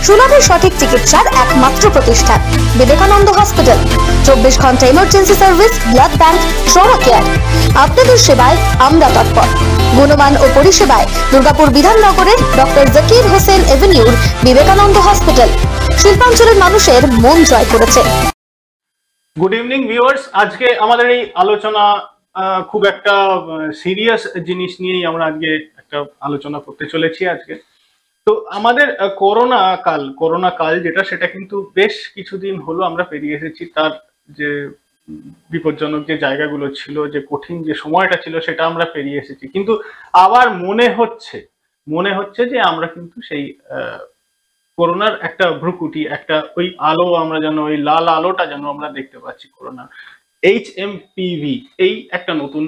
সুলভে সঠিক চিকিৎসার একমাত্র প্রতিষ্ঠান বিবেকানন্দ হসপিটাল। 24 ঘন্টা emergency service, blood bank, trauma care. আপনাদের সেবায় আমরা তৎপর। গুণমান ও পরিষেবায় দুর্গাপুর বিধাননগরের ডক্টর জাকির হোসেন এভিনিউর বিবেকানন্দ হসপিটাল শিল্পাঞ্চলের মানুষের মন জয় করেছে। গুড ইভিনিং ভিউয়ার্স, আজকে আমাদের এই আলোচনা খুব একটা সিরিয়াস জিনিস নিয়েই আমরা আজকে একটা আলোচনা করতে চলেছি আজকে। তো আমাদের করোনা কাল যেটা, সেটা কিন্তু বেশ কিছুদিন হলো আমরা পেরিয়ে এসেছি। তার যে বিপজ্জনক যে জায়গাগুলো ছিল, যে কঠিন যে সময়টা ছিল, সেটা আমরা পেরিয়ে এসেছি। কিন্তু আবার মনে হচ্ছে যে আমরা কিন্তু সেই করোনার একটা ভ্রুকুটি, একটা ওই আলো, আমরা যেন ওই লাল আলোটা যেন আমরা দেখতে পাচ্ছি। করোনার HMPV এই একটা নতুন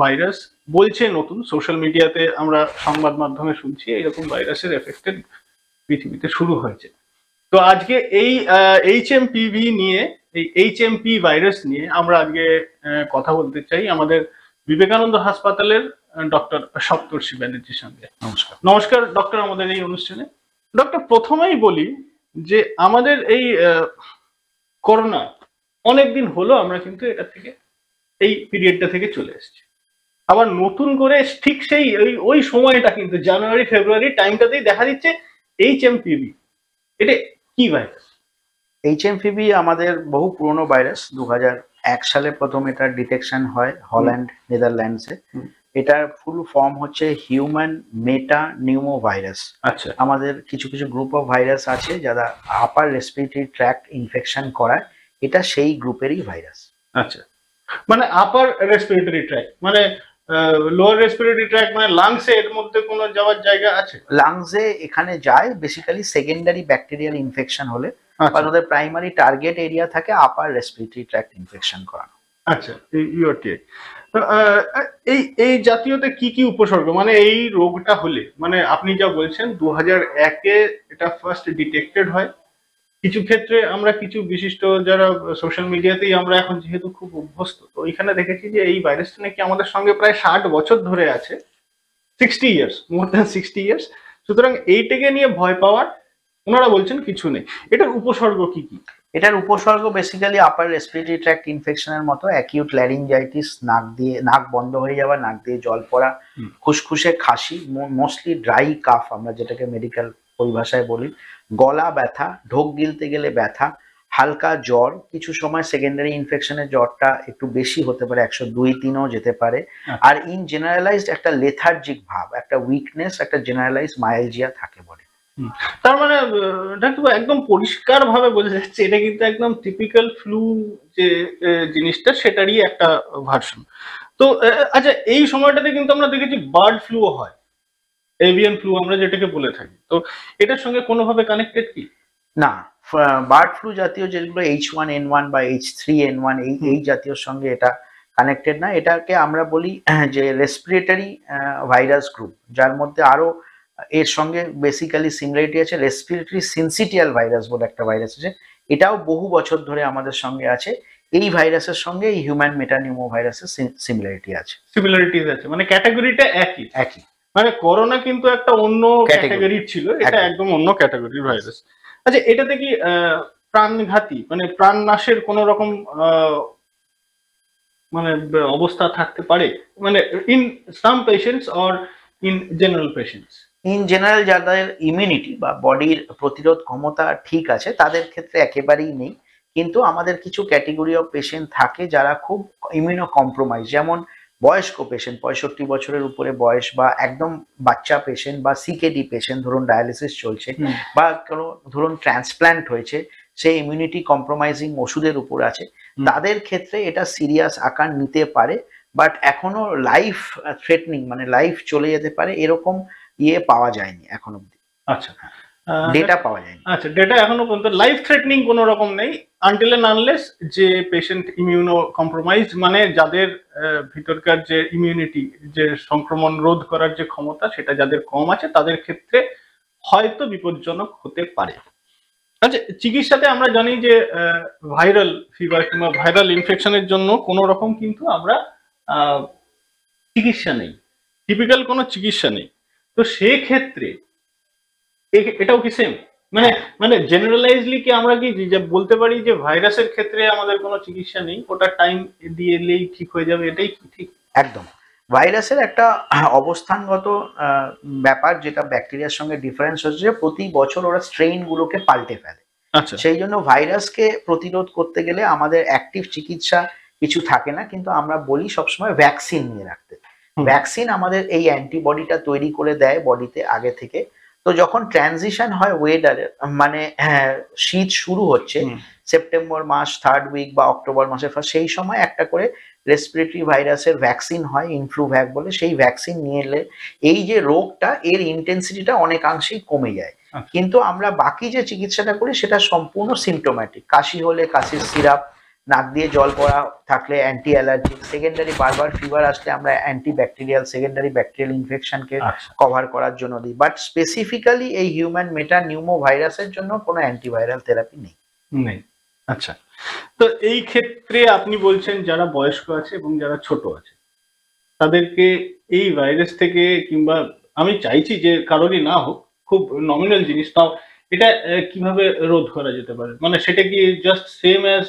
ভাইরাস বলছে, নতুন সোশ্যাল মিডিয়াতে আমরা সংবাদ মাধ্যমে শুনছি এইরকম ভাইরাসের এফেক্টেড পৃথিবীতে শুরু হয়েছে। তো আজকে এই HMPV নিয়ে, এই HMP ভাইরাস নিয়ে আমরা আজকে কথা বলতে চাই আমাদের বিবেকানন্দ হাসপাতালের ডক্টর সপ্তর্ষি ব্যানার্জির সঙ্গে। নমস্কার ডক্টর, আমাদের এই অনুষ্ঠানে। ডক্টর, প্রথমেই বলি যে আমাদের এই করোনা অনেকদিন হলো আমরা কিন্তু এটা থেকে, এই পিরিয়ডটা থেকে চলে এসেছি। আবার নতুন করে ঠিক সেই ওই সময়টা কিন্তু জানুয়ারি ফেব্রুয়ারি টাইমটাতেই দেখা দিচ্ছে HMPV। এটা কি ভাইরাস? HMPV আমাদের বহু পুরনো ভাইরাস। 2001 সালে প্রথম এটার ডিটেকশন হয় হল্যান্ড, নেদারল্যান্ডসে। এটার ফুল ফর্ম হচ্ছে হিউম্যান মেটা নিউমো ভাইরাস। আচ্ছা, আমাদের কিছু কিছু গ্রুপ অফ ভাইরাস আছে যারা আপার রেসপিরেটরি ট্র্যাক্ট ইনফেকশন করায়, এটা সেই গ্রুপেরই ভাইরাস। আচ্ছা, মানে আপার রেসপিরেটরি ট্র্যাক্ট মানে লোয়ার রেসপিরেটরি ট্র্যাক্ট মানে লাংসে এর মধ্যে কোনো যাওয়ার জায়গা আছে? লাংসে এখানে যায় বেসিক্যালি সেকেন্ডারি ব্যাকটেরিয়াল ইনফেকশন হলে, কারণ ওদের প্রাইমারি টার্গেট এরিয়া থাকে আপার রেসপিরেটরি ট্র্যাক্ট ইনফেকশন করানো। আচ্ছা, এই জাতীয়তে কি কি উপসর্গ, মানে এই রোগটা হলে, মানে আপনি যা বলছেন 2001-এ এটা ফার্স্ট ডিটেক্টেড হয়। কিছু ক্ষেত্রে আমরা কিছু বিশিষ্ট যারা সোশ্যাল মিডিয়াতেই আমরা এখন যেহেতু খুব অভ্যস্ত, তো এখানে দেখেছি যে এই ভাইরাসটা নাকি আমাদের সঙ্গে প্রায় 60 বছর ধরে আছে, 60 ইয়ার্স, মোর দ্যান 60 ইয়ার্স। সুতরাং এইটাকে নিয়ে ভয় পাওয়ার ওনারা বলছেন কিছু নেই। এটার উপসর্গ কি কি? এটার উপসর্গ বেসিক্যালি আপার রেসপিরেটরি ট্র্যাক্ট ইনফেকশনের মতো অ্যাকিউট ল্যারিঞ্জাইটিস, নাক বন্ধ হয়ে যাওয়া, নাক দিয়ে জল পড়া, খুসখুসে খাসি, মোস্টলি ড্রাই কাফ আমরা যেটাকে মেডিকেল পরিভাষায় বলি, গলা ব্যথা, ঢোক গিলতে গেলে ব্যথা, হালকা জ্বর, কিছু সময় সেকেন্ডারি ইনফেকশনের জ্বরটা একটু বেশি হতে পারে, 102-3ও যেতে পারে। আর ইন জেনারেলাইজড একটা লেথার্জিক ভাব, একটা উইকনেস, একটা জেনারেলাইজড মায়ালজিয়া থাকে বলে। তার মানে ডাক্তার একদম পরিষ্কার ভাবে বোঝা যাচ্ছে এটা কিন্তু একদম টিপিক্যাল ফ্লু যে জিনিসটা, সেটারই একটা ভার্সন। তো আচ্ছা, এই সময়টাতে কিন্তু আমরা দেখেছি বার্ড ফ্লুও হয়, এভিয়ান ফ্লু আমরা যেটাকে বলে থাকি। তো এটার সঙ্গে কোনোভাবে কানেক্টেড কি? না, বার্ড ফ্লু জাতীয় যেগুলো H1N1 বা H3N1 এই জাতীয় সঙ্গে এটা কানেক্টেড না। এটাকে আমরা বলি যে রেসপিরেটরি ভাইরাস গ্রুপ, যার মধ্যে আরো এর সঙ্গে বেসিক্যালি সিমিলারিটি আছে। রেসপিরেটরি সিনসিটিয়াল ভাইরাস বলে একটা ভাইরাস আছে, এটাও বহু বছর ধরে আমাদের সঙ্গে আছে। এই ভাইরাসের সঙ্গে এই হিউম্যান মেটানিউমো ভাইরাসের সিমিলারিটি আছে, মানে ক্যাটাগরিটা একই। মানে করোনা কিন্তু একটা অন্য ক্যাটাগরি ছিল, এটা একদম অন্য ক্যাটাগরির ভাইরাস। আচ্ছা, এটাতে কি প্রাণঘাতী মানে প্রাণ নাশের কোন রকম মানে অবস্থা থাকতে পারে, মানে in some patients or in general patients? In general যাদের ইমিউনিটি বা বডির প্রতিরোধ ক্ষমতা ঠিক আছে তাদের ক্ষেত্রে একেবারেই নেই। কিন্তু আমাদের কিছু ক্যাটেগরি অফ পেশেন্ট থাকে যারা খুব ইমিউনো কম্প্রোমাইজ, যেমন বয়স্ক পেশেন্ট, 65 বছরের উপরে বয়স, বা একদম বাচ্চা পেশেন্ট, বা সিকেডি পেশেন্ট, ধরুন ডায়ালিসিস চলছে, বা কোনো ধরুন ট্রান্সপ্ল্যান্ট হয়েছে, সেই ইমিউনিটি কম্প্রোমাইজিং ওষুধের উপর আছে, তাদের ক্ষেত্রে এটা সিরিয়াস আকার নিতে পারে। বাট এখনো লাইফ থ্রেটনিং মানে লাইফ চলে যেতে পারে এরকম পাওয়া যায়নি এখন অব্দি। আচ্ছা, ডেটা পাওয়া যায়নি। আচ্ছা, ডেটা এখনো পর্যন্ত লাইফ থ্রেটনিং কোনো রকম নেই, আনটিল এন্ড আনলেস যে পেশেন্ট ইমিউনো কম্প্রোমাইজ, মানে যাদের ভিতরকার যে ইমিউনিটি, যে সংক্রমণ রোধ করার যে ক্ষমতা, সেটা যাদের কম আছে, তাদের ক্ষেত্রে হয়তো বিপজ্জনক হতে পারে। আচ্ছা, চিকিৎসাতে আমরা জানি যে ভাইরাল ফিভার কিংবা ভাইরাল ইনফেকশনের জন্য কোনো রকম কিন্তু আমরা চিকিৎসা নেই, টিপিক্যাল কোনো চিকিৎসা নেই। তো সেক্ষেত্রে এটাও কি সেম? মানে মানে জেনারেলাইজলি কি আমরা কি যে বলতে পারি যে ভাইরাসের ক্ষেত্রে আমাদের কোনো চিকিৎসা নেই, ওটা টাইম দিয়ে এলেই ঠিক হয়ে যাবে, এটাই কি ঠিক? একদম। ভাইরাসের একটা অবস্থানগত ব্যাপার, যেটা ব্যাকটেরিয়ার সঙ্গে ডিফারেন্স হচ্ছে যে প্রতি বছর ওরা স্ট্রেইন গুলোকে পাল্টে ফেলে। আচ্ছা। সেই জন্য ভাইরাসকে প্রতিরোধ করতে গেলে আমাদের অ্যাক্টিভ চিকিৎসা কিছু থাকে না, কিন্তু আমরা বলি সবসময় ভ্যাকসিন নিয়ে রাখতে। ভ্যাকসিন আমাদের এই অ্যান্টিবডিটা তৈরি করে দেয় বডিতে আগে থেকে। তো যখন ট্রানজিশন হয় ওয়েদারের, মানে শীত শুরু হচ্ছে সেপ্টেম্বর মাস 3rd উইক বা অক্টোবর মাসের ফার্স্ট, সেই সময় একটা করে রেসপিরেটরি ভাইরাসের ভ্যাকসিন হয়, ইনফ্লুভ্যাক বলে। সেই ভ্যাকসিন নিয়ে এলে এই যে রোগটা, এর ইন্টেন্সিটিটা অনেকাংশেই কমে যায়। কিন্তু আমরা বাকি যে চিকিৎসাটা করি সেটা সম্পূর্ণ সিমটোম্যাটিক। কাশি হলে কাশির সিরাপ, নাক দিয়ে জল পড়া থাকলে অ্যান্টি অ্যালার্জিক, সেকেন্ডারি বারবার ফিভার আসলে আমরা অ্যান্টি ব্যাকটেরিয়াল, সেকেন্ডারি ব্যাকটেরিয়াল ইনফেকশনকে কভার করার জন্য দিই। বাট স্পেসিফিক্যালি এই হিউম্যান মেটা নিউমো ভাইরাসের জন্য কোনো অ্যান্টিভাইরাল থেরাপি নেই। নেই। আচ্ছা, তো এই ক্ষেত্রে আপনি বলছেন যারা বয়স্ক আছে এবং যারা ছোট আছে তাদেরকে এই ভাইরাস থেকে, কিংবা আমি চাইছি যে কারোরই না হোক, খুব নমিনাল জিনিস, তাও এটা কিভাবে রোধ করা যেতে পারে? মানে সেটা কি জাস্ট সেম অ্যাজ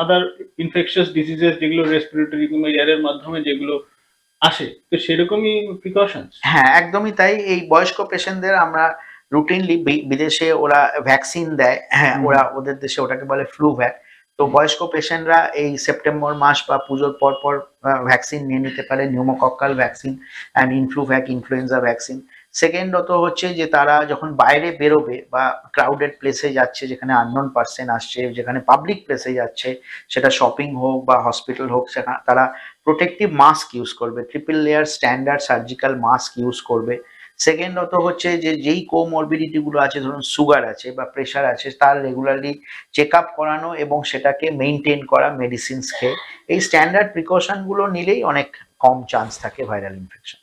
আদার ইনফেকশাস ডিজিজেস যেগুলো রেসপিরেটরি কিংবা এয়ারের মাধ্যমে যেগুলো আসে, তো সেরকমই প্রিকশনস? হ্যাঁ, একদমই তাই। এই বয়স্ক পেশেন্টদের আমরা রুটিনলি, বিদেশে ওরা ভ্যাকসিন দেয়, হ্যাঁ, ওদের দেশে ওটাকে বলে ফ্লু ভ্যাক। তো বয়স্ক পেশেন্টরা এই সেপ্টেম্বর মাস বা পুজোর পর পর ভ্যাকসিন নিয়ে নিতে পারে, pneumococcal vaccine and Influvac, influenza vaccine. সেকেন্ডত হচ্ছে যে তারা যখন বাইরে বেরোবে বা ক্রাউডেড প্লেসে যাচ্ছে, যেখানে আননোন পার্সন আসছে, যেখানে পাবলিক প্লেসে যাচ্ছে, সেটা শপিং হোক বা হসপিটাল হোক, সেখানে তারা প্রোটেক্টিভ মাস্ক ইউজ করবে, triple layer standard surgical mask use করবে। সেকেন্ডত হচ্ছে যে যেই কোমরবিডিটি গুলো আছে, ধরুন সুগার আছে বা প্রেশার আছে, তার রেগুলারলি চেক আপ করানো এবং সেটাকে মেনটেন করা মেডিসিনস খেয়ে। এই স্ট্যান্ডার্ড প্রিকশন গুলো নিলেই অনেক কম চান্স থাকে ভাইরাল ইনফেকশন।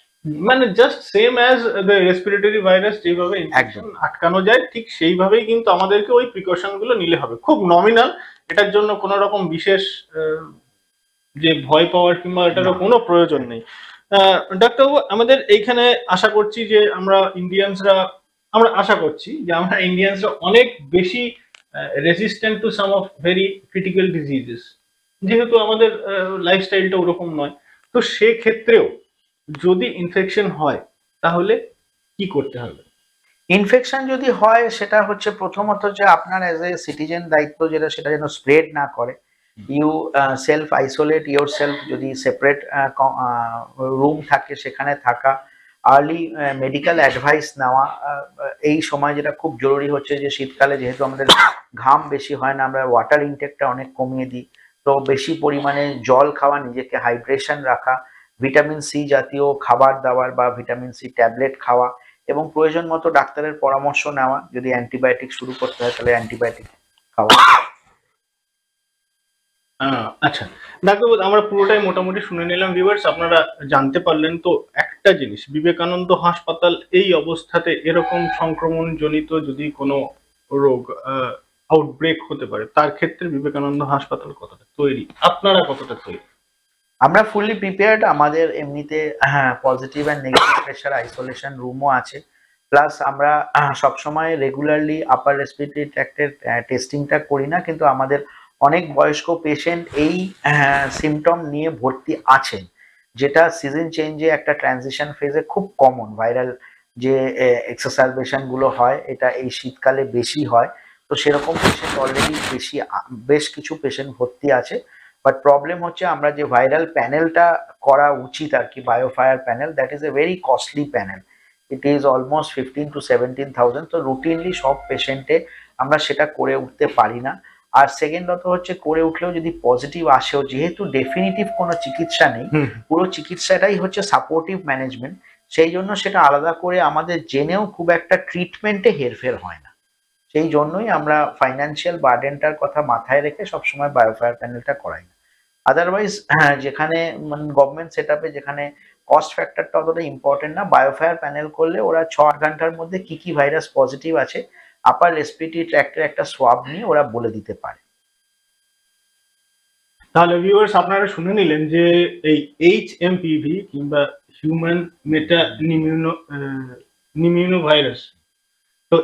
মানে just same as the respiratory virus যেভাবে ইনফেকশন আটকানো যায়, ঠিক সেইভাবেই কিন্তু আমাদেরকে ওই প্রিকশন গুলো নিলে হবে। খুব নমিনাল, এটার জন্য কোনো রকম বিশেষ যে ভয় পাওয়ার কিংবা এটারও কোনো প্রয়োজন নেই। ডাক্তারবাবু, আমাদের এইখানে আশা করছি যে আমরা ইন্ডিয়ানসরা অনেক বেশি resistant to some of very critical diseases, যেহেতু আমাদের লাইফস্টাইলটা ওরকম নয়। তো সেক্ষেত্রেও যদি ইনফেকশন হয় তাহলে কি করতে হবে? ইনফেকশন যদি হয়, সেটা হচ্ছে প্রথমত যে আপনার অ্যাজ এ সিটিজেন দায়িত্ব যেটা, সেটা যেন স্প্রেড না করে। You self isolate your self, যদি সেপারেট রুম থাকে সেখানে থাকা, আর্লি মেডিকেল অ্যাডভাইস নেওয়া। এই সময় যেটা খুব জরুরি হচ্ছে যে শীতকালে যেহেতু আমাদের ঘাম বেশি হয় না, আমরা ওয়াটার ইনটেকটা অনেক কমিয়ে দিই। তো বেশি পরিমাণে জল খাওয়া, নিজেকে হাইড্রেশন রাখা, ভিটামিন সি জাতীয় খাবার দাবার বা ভিটামিন সি ট্যাবলেট খাওয়া, এবং প্রয়োজন মতো ডাক্তারের পরামর্শ নেওয়া। যদি অ্যান্টিবায়োটিক শুরু করতে হয় তাহলে অ্যান্টিবায়োটিক খাওয়া। আচ্ছা ডাক্তারবাবু, আমরা পুরোটাই মোটামুটি শুনে নিলাম। ভিউয়ার্স, আপনারা জানতে পারলেন তো একটা জিনিস, বিবেকানন্দ হাসপাতাল এই অবস্থাতে এরকম সংক্রমণ জনিত যদি কোনো রোগ আউটব্রেক হতে পারে, তার ক্ষেত্রে বিবেকানন্দ হাসপাতাল কতটা তৈরি, আপনারা কতটা তৈরি? আমরা ফুললি প্রিপেয়ার্ড। আমাদের এমনিতে positive and negative pressure isolation রুমও আছে। প্লাস আমরা সবসময় রেগুলারলি আপার রেসপিরেটরি ট্র্যাক্টের টেস্টিংটা করি না, কিন্তু আমাদের অনেক বয়স্ক পেশেন্ট এই সিমটম নিয়ে ভর্তি আছেন, যেটা সিজন চেঞ্জে একটা ট্রানজিশন ফেজে খুব কমন। ভাইরাল যে এক্সারসারবেশন গুলো হয়, এটা এই শীতকালে বেশি হয়। তো সেরকম পেশেন্ট অলরেডি বেশ কিছু পেশেন্ট ভর্তি আছে। বাট প্রবলেম হচ্ছে আমরা যে ভাইরাল প্যানেলটা করা উচিত আর কি, BioFire panel, that is a very costly panel. It is almost 15,000 to 17,000। তো রুটিনলি সব পেশেন্টে আমরা সেটা করে উঠতে পারি না। আর সেকেন্ডত হচ্ছে করে উঠলেও যদি পজিটিভ আসেও, যেহেতু ডেফিনিটিভ কোনো চিকিৎসা নেই, পুরো চিকিৎসাটাই হচ্ছে সাপোর্টিভ ম্যানেজমেন্ট, সেই জন্য সেটা আলাদা করে আমাদের জেনেও খুব একটা ট্রিটমেন্টে হেরফের হয় না। সেই জন্যই আমরা ফাইন্যান্সিয়াল বার্ডেনটার কথা মাথায় রেখে সবসময় বায়োফায়ার প্যানেলটা করাই না। আদারওয়াইজ যেখানে গভর্নমেন্ট সেট আপে, যেখানে কস্ট ফ্যাক্টরটা অতটা ইম্পর্টেন্ট না, বায়োফায়ার প্যানেল করলে ওরা 6-8 ঘন্টার মধ্যে কি কি ভাইরাস পজিটিভ আছে আপার রেসপিরেটরি ট্র্যাক্টের একটা সোয়াব নিয়ে ওরা বলে দিতে পারে। তাহলে ভিউয়ার্স, আপনারা শুনে নিলেন যে এই HMPV কিংবা হিউম্যান মেটা নিউমোনো ভাইরাস, তো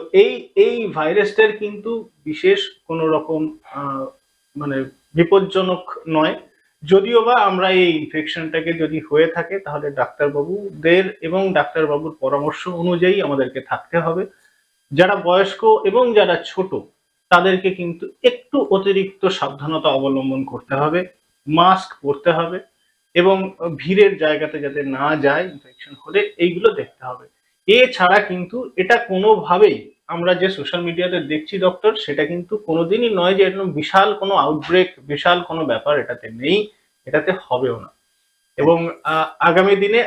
এই ভাইরাসটার কিন্তু বিশেষ কোনো রকম মানে বিপজ্জনক নয়, যদিও বা আমরা এই ইনফেকশনটাকে যদি হয়ে থাকে তাহলে ডাক্তারবাবুদের এবং ডাক্তারবাবুর পরামর্শ অনুযায়ী আমাদেরকে থাকতে হবে। যারা বয়স্ক এবং যারা ছোট তাদেরকে কিন্তু একটু অতিরিক্ত সাবধানতা অবলম্বন করতে হবে, মাস্ক পরতে হবে এবং ভিড়ের জায়গাতে যাতে না যায় ইনফেকশন হলে এইগুলো দেখতে হবে। এছাড়া কিন্তু এটা কোনোভাবেই আমরা যে সোশ্যাল মিডিয়াতে দেখছি ডক্টর, সেটা কিন্তু কোনোদিনই নয় যে এরকম বিশাল কোনো আউটব্রেক, বিশাল কোনো ব্যাপার এটাতে নেই, এটাতে হবেও না। এবং আগামী দিনে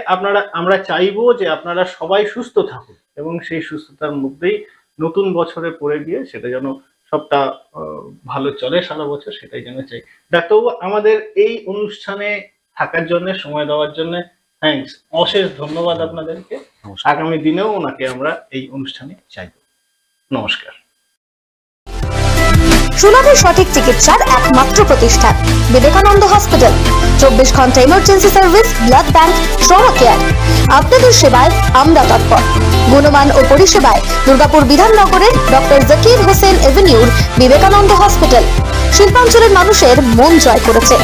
আমরা চাইবো যে আপনারা সবাই সুস্থ থাকুন এবং সেই সুস্থতার মধ্যেই নতুন বছরে পড়ে গিয়ে সেটা যেন সবটা ভালো চলে সারা বছর, সেটাই যেন চাই। ডাক্তারবাবু, আমাদের এই অনুষ্ঠানে থাকার জন্য, সময় দেওয়ার জন্য থ্যাঙ্কস, অশেষ ধন্যবাদ আপনাদেরকে। আগামী দিনেও ওনাকে আমরা এই অনুষ্ঠানে চাইব। নমস্কার। সুলভে সঠিক চিকিৎসার একমাত্র প্রতিষ্ঠান বিবেকানন্দ হসপিটাল। 24 ঘন্টা emergency service, blood bank, trauma care. আপনাদের সেবায় আমরা তৎপর। গুণমান ও পরিষেবায় দুর্গাপুর বিধাননগরের ডক্টর জাকির হোসেন এভিনিউর বিবেকানন্দ হসপিটাল শিল্পাঞ্চলের মানুষের মন জয় করেছে।